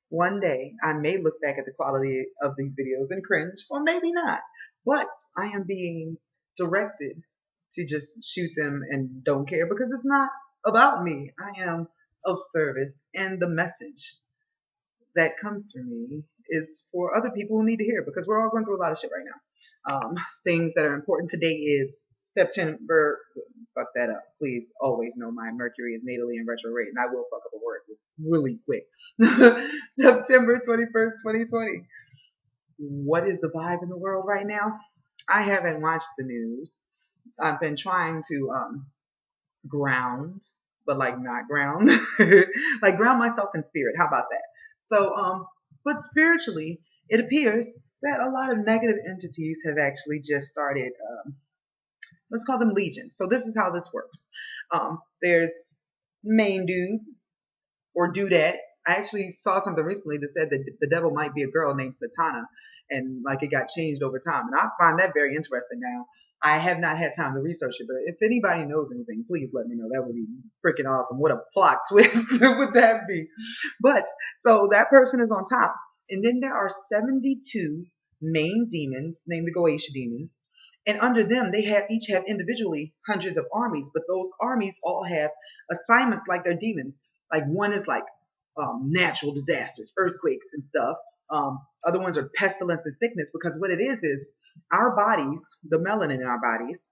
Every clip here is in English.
One day I may look back at the quality of these videos and cringe, or maybe not. But I am being directed to just shoot them and don't care because it's not about me. I am of service, and the message that comes through me is for other people who need to hear it because we're all going through a lot of shit right now. Things that are important today is September. Fuck that up. Please always know my Mercury is natally in retrograde, and I will fuck up a word really quick. September 21st, 2020. What is the vibe in the world right now? I haven't watched the news. I've been trying to ground, but like not ground, like ground myself in spirit. How about that? So, but spiritually, it appears that a lot of negative entities have actually just started. Let's call them legions. So this is how this works. There's main dude or dudette. I actually saw something recently that said that the devil might be a girl named Satana, and like it got changed over time. And I find that very interesting now. I have not had time to research it, but if anybody knows anything, please let me know. That would be freaking awesome. What a plot twist would that be? But so that person is on top. And then there are 72 main demons named the Goetia demons. And under them, they have each have individually hundreds of armies, but those armies all have assignments like their demons. Like one is like natural disasters, earthquakes and stuff. Other ones are pestilence and sickness because what it is our bodies, the melanin in our bodies,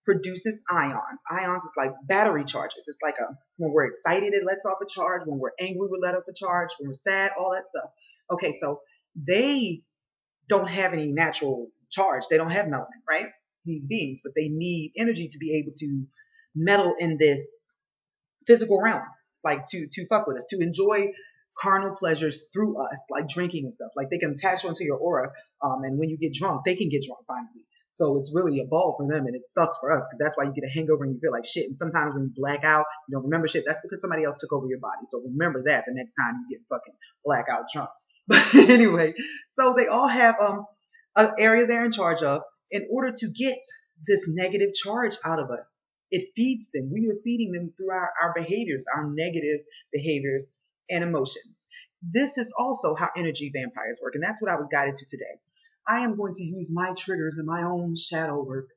produces ions. Ions is like battery charges. It's like when we're excited, it lets off a charge. When we're angry, we let off a charge. When we're sad, all that stuff. Okay, so they don't have any natural charge. They don't have melanin, right? These beings, but they need energy to be able to meddle in this physical realm, like to fuck with us, to enjoy carnal pleasures through us, like drinking and stuff. Like they can attach onto your aura, and when you get drunk, they can get drunk finally. So it's really a ball for them, and it sucks for us because that's why you get a hangover and you feel like shit. And sometimes when you black out, you don't remember shit. That's because somebody else took over your body. So remember that the next time you get fucking blackout drunk. But anyway, so they all have an area they're in charge of in order to get this negative charge out of us. It feeds them. We are feeding them through our behaviors, our negative behaviors and emotions. This is also how energy vampires work, and that's what I was guided to today. I am going to use my triggers and my own shadow work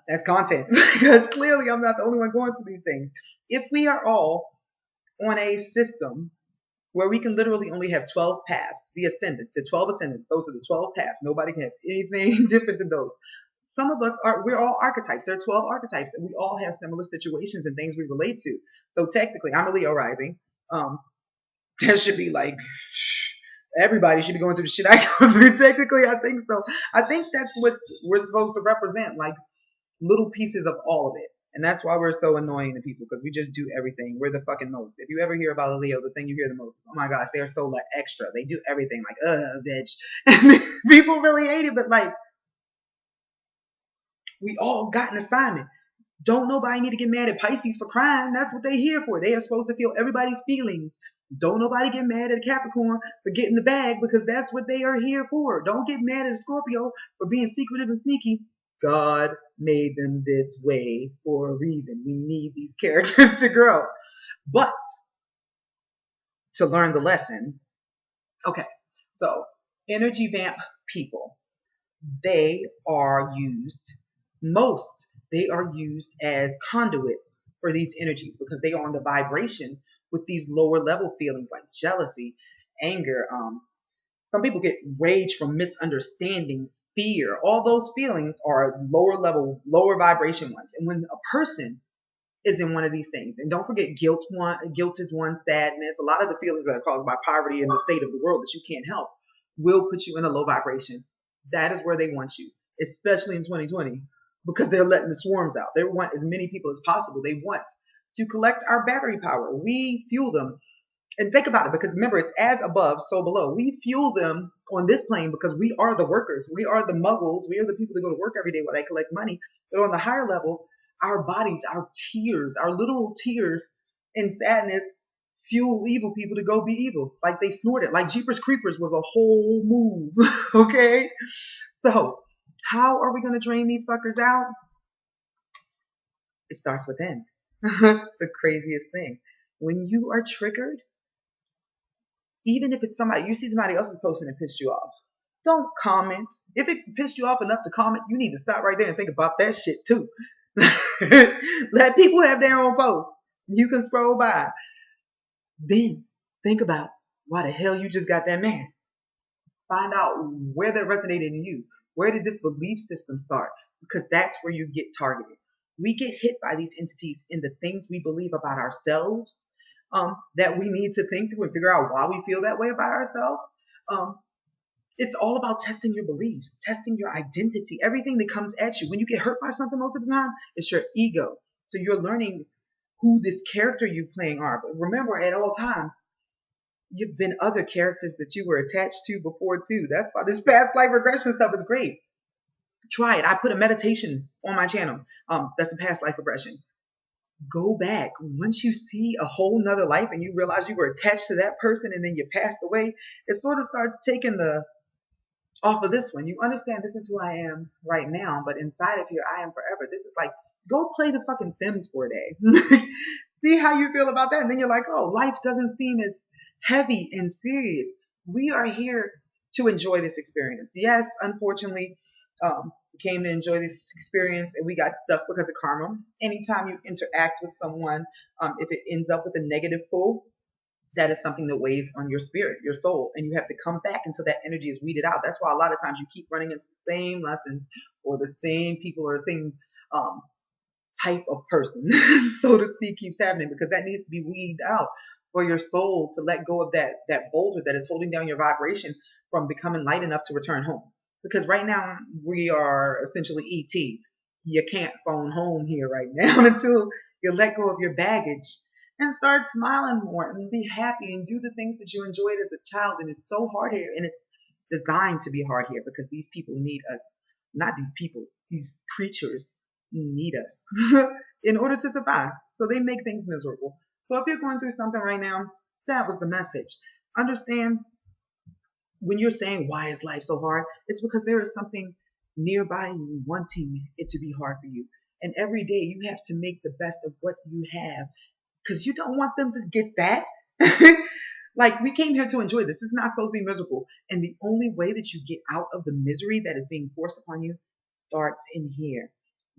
as content because clearly I'm not the only one going through these things. If we are all on a system where we can literally only have 12 paths, the ascendants, the 12 ascendants, those are the 12 paths. Nobody can have anything different than those. Some of us we're all archetypes. There are 12 archetypes, and we all have similar situations and things we relate to. So technically, I'm a Leo rising. There should be like, everybody should be going through the shit I go through. Technically, I think so. I think that's what we're supposed to represent, like little pieces of all of it. And that's why we're so annoying to people because we just do everything. We're the fucking most. If you ever hear about a Leo, the thing you hear the most is, oh my gosh, they are so like extra. They do everything like, bitch. And people really hate it, but like, we all got an assignment. Don't nobody need to get mad at Pisces for crying. That's what they're here for. They are supposed to feel everybody's feelings. Don't nobody get mad at Capricorn for getting the bag because that's what they are here for. Don't get mad at a Scorpio for being secretive and sneaky. God made them this way for a reason. We need these characters to grow. But to learn the lesson, okay, so energy vamp people, they are used most they are used as conduits for these energies because they are on the vibration with these lower level feelings like jealousy, anger. Some people get rage from misunderstanding, fear. All those feelings are lower level, lower vibration ones. And when a person is in one of these things, and don't forget guilt is one, sadness, a lot of the feelings that are caused by poverty and the state of the world that you can't help will put you in a low vibration. That is where they want you, especially in 2020, because they're letting the swarms out. They want as many people as possible. They want to collect our battery power. We fuel them. And think about it, because remember, it's as above, so below. We fuel them on this plane because we are the workers. We are the muggles. We are the people that go to work every day while they collect money. But on the higher level, our bodies, our tears, our little tears and sadness fuel evil people to go be evil. Like they snort it. Like Jeepers Creepers was a whole move. Okay? So, how are we going to drain these fuckers out? It starts within. The craziest thing. When you are triggered, Even if it's somebody, you see somebody else's post and it pissed you off, don't comment. If it pissed you off enough to comment, you need to stop right there and think about that shit too. Let people have their own posts. You can scroll by. Then think about why the hell you just got that man. Find out where that resonated in you. Where did this belief system start? Because that's where you get targeted. We get hit by these entities in the things we believe about ourselves, that we need to think through and figure out why we feel that way about ourselves. Um, it's all about testing your beliefs, testing your identity, everything that comes at you. When you get hurt by something most of the time, it's your ego. So you're learning who this character you playing are. But remember, at all times, you've been other characters that you were attached to before too. That's why this past life regression stuff is great. Try it. I put a meditation on my channel. That's a past life regression. Go back. Once you see a whole nother life and you realize you were attached to that person and then you passed away, it sort of starts taking the off of this one. You understand this is who I am right now, but inside of here I am forever. This is like, go play the fucking Sims for a day. See how you feel about that. And then you're like, oh, life doesn't seem as heavy and serious. We are here to enjoy this experience. Yes, unfortunately, we came to enjoy this experience and we got stuck because of karma. Anytime you interact with someone, if it ends up with a negative pull, that is something that weighs on your spirit, your soul, and you have to come back until that energy is weeded out. That's why a lot of times you keep running into the same lessons or the same people or the same type of person, so to speak, keeps happening, because that needs to be weeded out for your soul to let go of that boulder that is holding down your vibration from becoming light enough to return home. Because right now we are essentially ET. You can't phone home here right now until you let go of your baggage and start smiling more and be happy and do the things that you enjoyed as a child. And it's so hard here, and it's designed to be hard here because these people need us. Not these people, these creatures need us in order to survive. So they make things miserable. So if you're going through something right now, that was the message. Understand, when you're saying, why is life so hard? It's because there is something nearby you wanting it to be hard for you. And every day you have to make the best of what you have, because you don't want them to get that. Like, we came here to enjoy this. This is not supposed to be miserable. And the only way that you get out of the misery that is being forced upon you starts in here.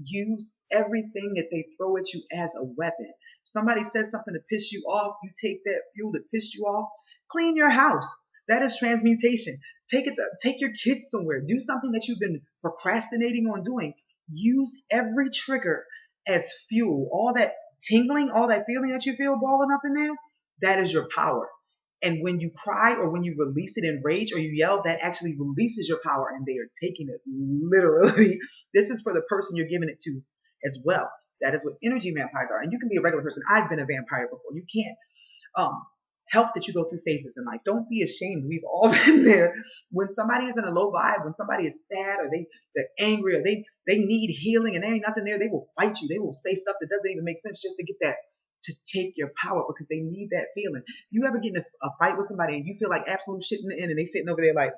Use everything that they throw at you as a weapon. Somebody says something to piss you off, you take that fuel that pissed you off, clean your house. That is transmutation. Take your kids somewhere. Do something that you've been procrastinating on doing. Use every trigger as fuel. All that tingling, all that feeling that you feel balling up in there, that is your power. And when you cry or when you release it in rage or you yell, that actually releases your power, and they are taking it literally. This is for the person you're giving it to as well. That is what energy vampires are. And you can be a regular person. I've been a vampire before. You can't help that you go through phases in life. Don't be ashamed. We've all been there. When somebody is in a low vibe, when somebody is sad or they're angry or they need healing and there ain't nothing there, they will fight you. They will say stuff that doesn't even make sense just to get that, to take your power, because they need that feeling. You ever get in a fight with somebody and you feel like absolute shit in the end and they sitting over there like,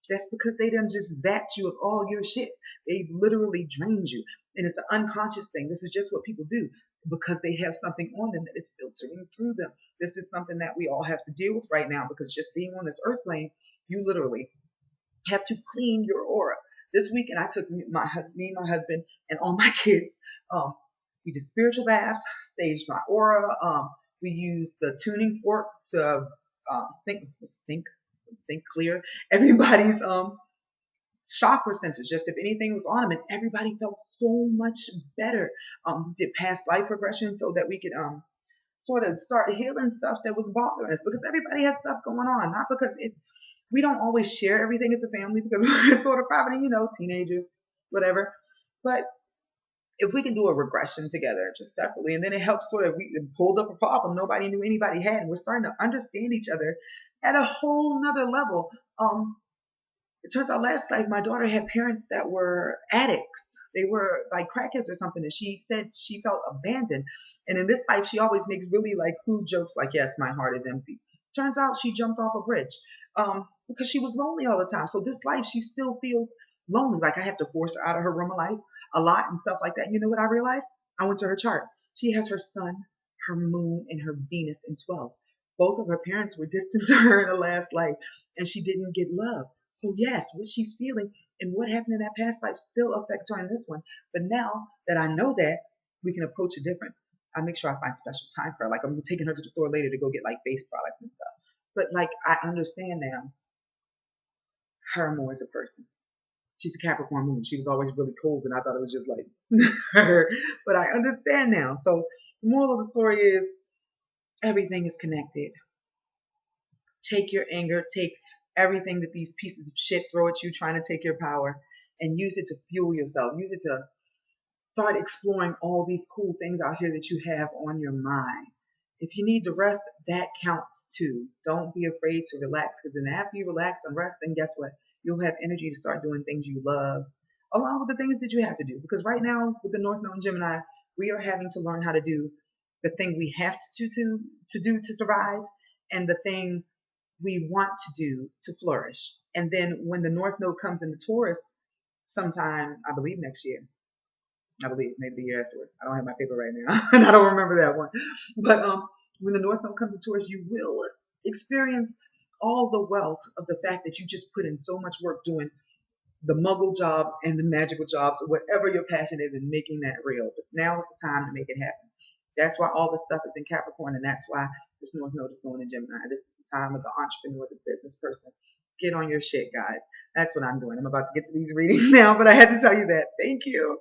that's because they done just zapped you of all your shit. They literally drained you. And it's an unconscious thing. This is just what people do because they have something on them that is filtering through them. This is something that we all have to deal with right now, because just being on this earth plane, you literally have to clean your aura. This weekend, I took me and my husband, and all my kids. We did spiritual baths, saged my aura. We used the tuning fork to sync clear everybody's chakra centers, just if anything was on them, and everybody felt so much better. Did past life regression so that we could sort of start healing stuff that was bothering us, because everybody has stuff going on. Not because we don't always share everything as a family because we're sort of private, teenagers, whatever. But if we can do a regression together just separately, and then it helps sort of, we pulled up a problem nobody knew anybody had, and we're starting to understand each other at a whole nother level. It turns out last life my daughter had parents that were addicts. They were like crackheads or something, and she said she felt abandoned. And in this life, she always makes really like crude jokes like, yes, my heart is empty. Turns out she jumped off a bridge because she was lonely all the time. So this life, she still feels lonely. Like, I have to force her out of her room of life a lot and stuff like that. You know what I realized? I went to her chart. She has her sun, her moon, and her Venus in 12. both of her parents were distant to her in her last life, and she didn't get love. So yes, what she's feeling and what happened in that past life still affects her in this one. But now that I know that, we can approach it different. I make sure I find special time for her. Like I'm taking her to the store later to go get like face products and stuff. But like I understand now her more as a person. She's a Capricorn moon. She was always really cold, and I thought it was just like her. But I understand now. So the moral of the story is everything is connected. Take your anger, take everything that these pieces of shit throw at you trying to take your power, and use it to fuel yourself. Use it to start exploring all these cool things out here that you have on your mind. If you need to rest, that counts too. Don't be afraid to relax, because then after you relax and rest, then guess what? You'll have energy to start doing things you love, along with the things that you have to do. Because right now, with the North Node in Gemini, we are having to learn how to do the thing we have to do to survive, and the thing we want to do to flourish. And then when the North Node comes into Taurus, sometime I believe next year, I believe maybe the year afterwards. I don't have my paper right now, and I don't remember that one. But when the North Node comes into Taurus, you will experience all the wealth of the fact that you just put in so much work doing the muggle jobs and the magical jobs, or whatever your passion is, and making that real. But now is the time to make it happen. That's why all this stuff is in Capricorn, and that's why this North Node is going in Gemini. This is the time of the entrepreneur, the business person. Get on your shit, guys. That's what I'm doing. I'm about to get to these readings now, but I had to tell you that. Thank you.